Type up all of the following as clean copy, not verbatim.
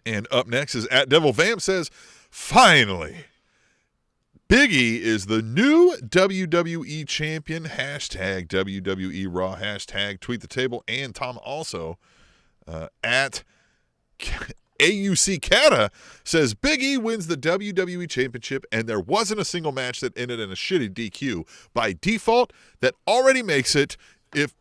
And up next is at Devil Vamp says, finally, Big E is the new WWE Champion. Hashtag WWE Raw. Hashtag Tweet the Table. And Tom also at AUC Kata says Big E wins the WWE Championship, and there wasn't a single match that ended in a shitty DQ. By default, that already makes it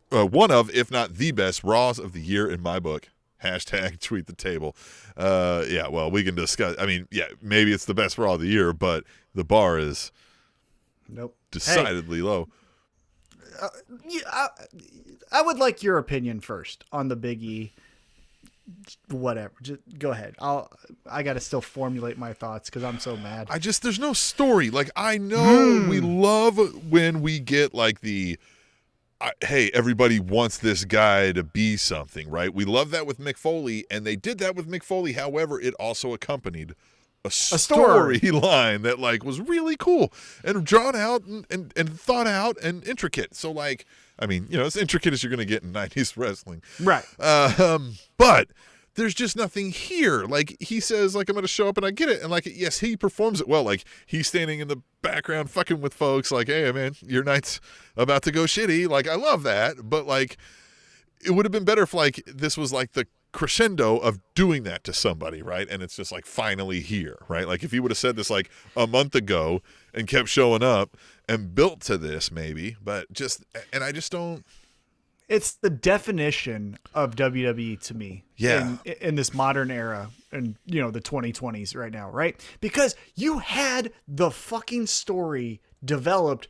one of, if not the best, Raws of the year in my book. Hashtag Tweet the Table. Yeah, well, we can discuss. I mean, yeah, maybe it's the best Raw of the year, but the bar is decidedly low. I would like your opinion first on the Big E. Whatever, just go ahead. I got to still formulate my thoughts because I'm so mad. There's no story. Like, I know we love when we get like hey, everybody wants this guy to be something, right? We love that with Mick Foley, and they did that with Mick Foley. However, it also accompanied a storyline that like was really cool and drawn out and thought out and intricate. So like, I mean, you know, as intricate as you're going to get in 90s wrestling. Right. But there's just nothing here. Like, he says, like, I'm going to show up, and I get it. And, like, yes, he performs it well. Like, he's standing in the background fucking with folks like, hey, man, your night's about to go shitty. Like, I love that. But, like, it would have been better if, like, this was, like, the crescendo of doing that to somebody, right? And it's just, like, finally here, right? Like, if he would have said this, like, a month ago and kept showing up and built to this, maybe. But just, and I just don't. It's the definition of WWE to me. Yeah. In this modern era and, you know, the 2020s right now, right? Because you had the fucking story developed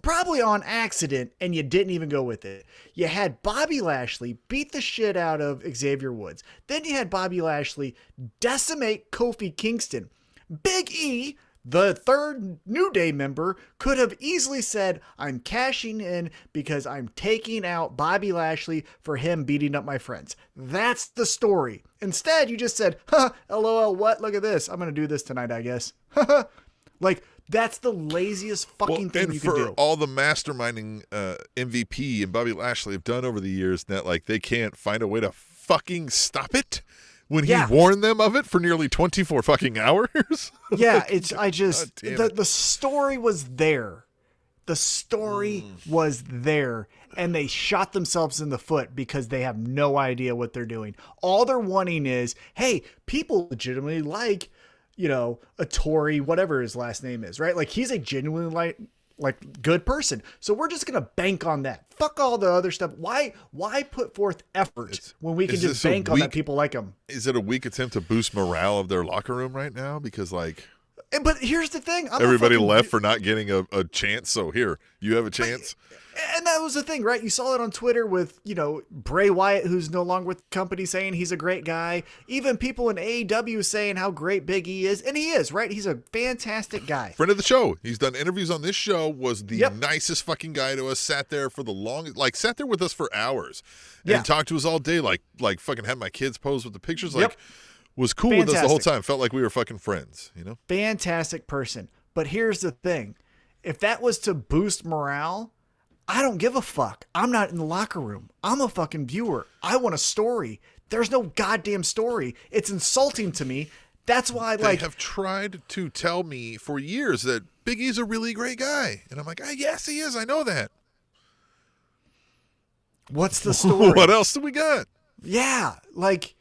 probably on accident and you didn't even go with it. You had Bobby Lashley beat the shit out of Xavier Woods. Then you had Bobby Lashley decimate Kofi Kingston. Big E, the third New Day member, could have easily said, I'm cashing in because I'm taking out Bobby Lashley for him beating up my friends. That's the story. Instead, you just said, LOL, what? Look at this. I'm going to do this tonight, I guess. Like, that's the laziest fucking thing you can do. And for all the masterminding MVP and Bobby Lashley have done over the years, that like they can't find a way to fucking stop it when he warned them of it for nearly 24 fucking hours. Yeah, the story was there. The story was there, and they shot themselves in the foot because they have no idea what they're doing. All they're wanting is, hey, people legitimately like, you know, a Tory, whatever his last name is, right? Like, he's a genuinely like good person. So we're just going to bank on that. Fuck all the other stuff. Why put forth effort when we can just bank on that people like him? Is it a weak attempt to boost morale of their locker room right now? Because like, but here's the thing. Everybody left for not getting a chance. So here, you have a chance. And that was the thing, right? You saw it on Twitter with, you know, Bray Wyatt, who's no longer with the company, saying he's a great guy. Even people in AEW saying how great Big E is. And he is, right? He's a fantastic guy. Friend of the show. He's done interviews on this show, was the nicest fucking guy to us, sat there for the longest, like sat there with us for hours and talked to us all day, like fucking had my kids pose with the pictures, like was cool with us the whole time. Felt like we were fucking friends, you know? Fantastic person. But here's the thing. If that was to boost morale, I don't give a fuck. I'm not in the locker room. I'm a fucking viewer. I want a story. There's no goddamn story. It's insulting to me. That's why they have tried to tell me for years that Big E's a really great guy. And I'm like, yes, he is. I know that. What's the story? What else do we got? Yeah. Like,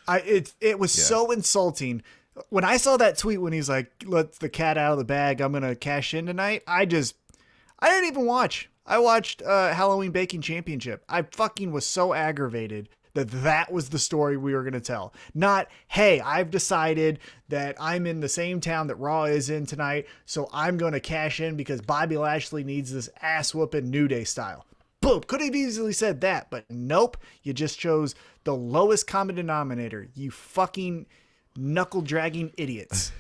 it was so insulting. When I saw that tweet when he's like, let the cat out of the bag, I'm going to cash in tonight. I didn't even watch. I watched Halloween Baking Championship. I fucking was so aggravated that was the story we were going to tell. Not, hey, I've decided that I'm in the same town that Raw is in tonight, so I'm going to cash in because Bobby Lashley needs this ass-whooping New Day style. Boom. Could have easily said that, but nope. You just chose the lowest common denominator. You fucking knuckle-dragging idiots.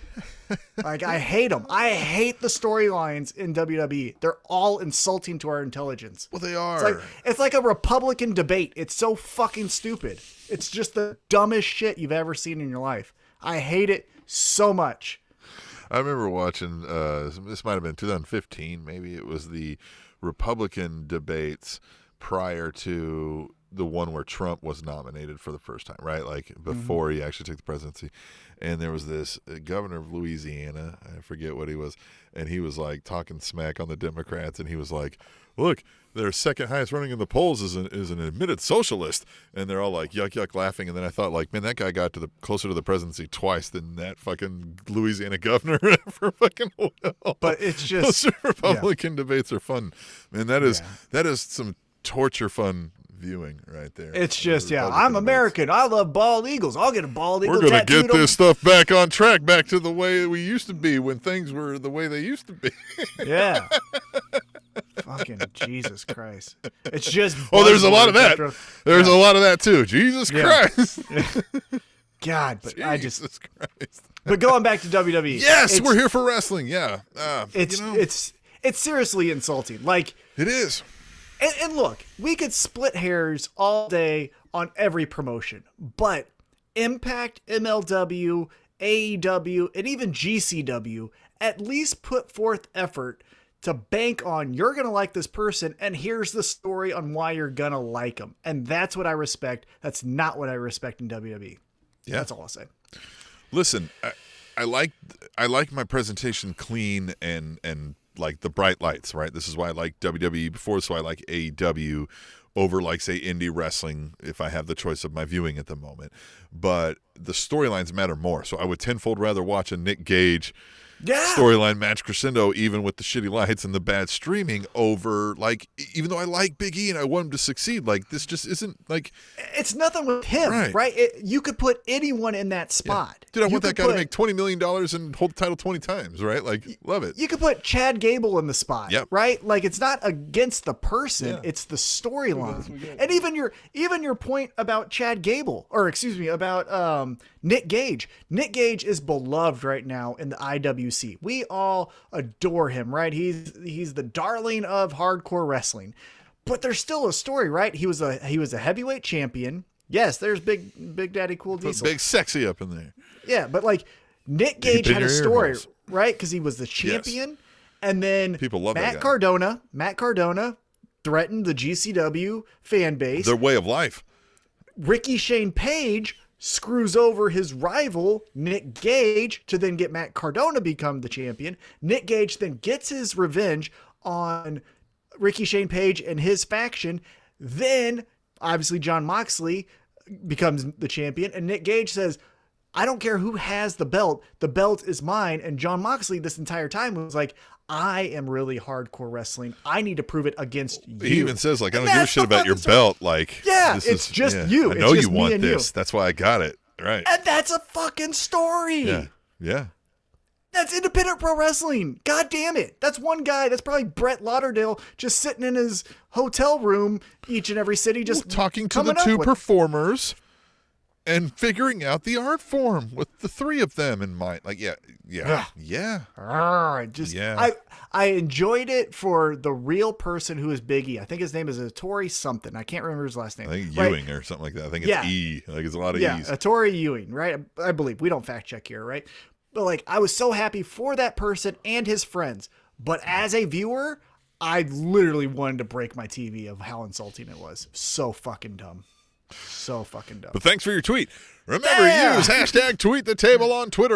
Like, I hate them. I hate the storylines in WWE. They're all insulting to our intelligence. Well, they are. It's like a Republican debate. It's so fucking stupid. It's just the dumbest shit you've ever seen in your life. I hate it so much. I remember watching, this might have been 2015, maybe it was the Republican debates prior to the one where Trump was nominated for the first time, right? Like before he actually took the presidency. And there was this governor of Louisiana, I forget what he was, and he was like talking smack on the Democrats, and he was like, look, their second highest running in the polls is an admitted socialist. And they're all like, yuck, yuck, laughing. And then I thought, like, man, that guy got to the closer to the presidency twice than that fucking Louisiana governor ever fucking will. But it's just those Republican debates are fun. Man, that is some torture fun viewing right there. It's just, I'm American. I love bald eagles. I'll get a bald eagle. We're going to get this stuff back on track, back to the way we used to be when things were the way they used to be. Yeah. Fucking Jesus Christ. It's just. Oh, there's a lot of that. There's a lot of that too. Jesus Christ. God, but Jesus Christ. But going back to WWE. Yes, we're here for wrestling. Yeah. It's seriously insulting. Like, it is. And look, we could split hairs all day on every promotion, but Impact, MLW, AEW, and even GCW at least put forth effort to bank on you're going to like this person, and here's the story on why you're going to like them. And that's what I respect. That's not what I respect in WWE. Yeah. That's all I'll say. Listen, I like my presentation clean and like the bright lights, right? This is why I like WWE before, so I like AEW over, like, say, indie wrestling if I have the choice of my viewing at the moment. But the storylines matter more. So I would tenfold rather watch a Nick Gage storyline match crescendo, even with the shitty lights and the bad streaming, over, like, even though I like Big E and I want him to succeed, like, this just isn't, like... It's nothing with him, right? You could put anyone in that spot. Yeah. Dude, I want that guy to make $20 million and hold the title 20 times, right? Like, love it. You could put Chad Gable in the spot, right? Like, it's not against the person, it's the storyline. And even your point about Chad Gable, or excuse me, about Nick Gage. Nick Gage is beloved right now in the IWC. We all adore him, right? He's the darling of hardcore wrestling. But there's still a story, right? He was a heavyweight champion. Yes, there's Big Daddy Cool Diesel. Put Big Sexy up in there. Yeah, but like Nick Gage had a story, right? Because he was the champion, and then people love Matt Cardona threatened the GCW fan base. Their way of life. Ricky Shane Page screws over his rival Nick Gage to then get Matt Cardona become the champion. Nick Gage then gets his revenge on Ricky Shane Page and his faction. Then obviously Jon Moxley becomes the champion, and Nick Gage says, I don't care who has the belt is mine. And Jon Moxley this entire time was like, I am really hardcore wrestling. I need to prove it against you. He even says, like, I don't give a shit about your belt. Like, it's just you. I know you want this. That's why I got it. Right. And that's a fucking story. Yeah. That's independent pro wrestling. God damn it. That's one guy. That's probably Brett Lauderdale just sitting in his hotel room each and every city, just talking to the two performers and figuring out the art form with the three of them in mind. Like, yeah. I enjoyed it for the real person who is Big E. I think his name is Tori something. I can't remember his last name. I think Ewing or something like that. I think it's E. Like, it's a lot of E's. Tori Ewing, right? I believe. We don't fact check here, right? But like, I was so happy for that person and his friends. But as a viewer, I literally wanted to break my TV of how insulting it was. So fucking dumb. So fucking dumb. But thanks for your tweet. Remember, use #TweetTheTable on Twitter.